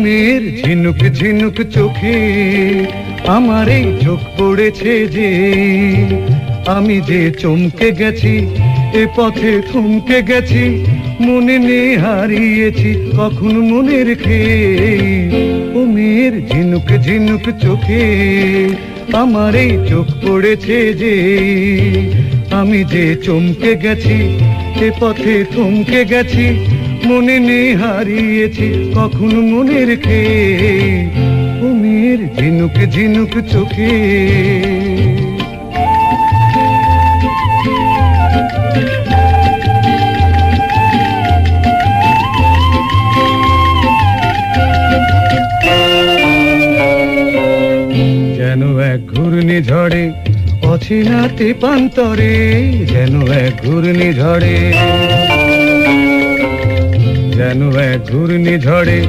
মেয়ের ঝিনুক ঝিনুক চোখে আমার এই চোখ পড়েছে যে, আমি যে চমকে গেছি, এ পথে থমকে গেছি, মনে নেই হারিয়েছি কখন মনের খেয়ে। ও মেয়ের ঝিনুক ঝিনুক চোখে আমার এই চোখ পড়েছে যে, আমি যে চমকে গেছি, এ পথে থমকে গেছি, মনে নেই হারিয়েছি কখন মনের খেয়ে। ও মেয়ের ঝিনুক ঝিনুক চোখে। যেন এক ঘূর্ণিঝড়ে অচেনা তেপান্তরে, যেন এক ঘূর্ণিঝড়ে, যেন এক ঘূর্ণিঝড়ে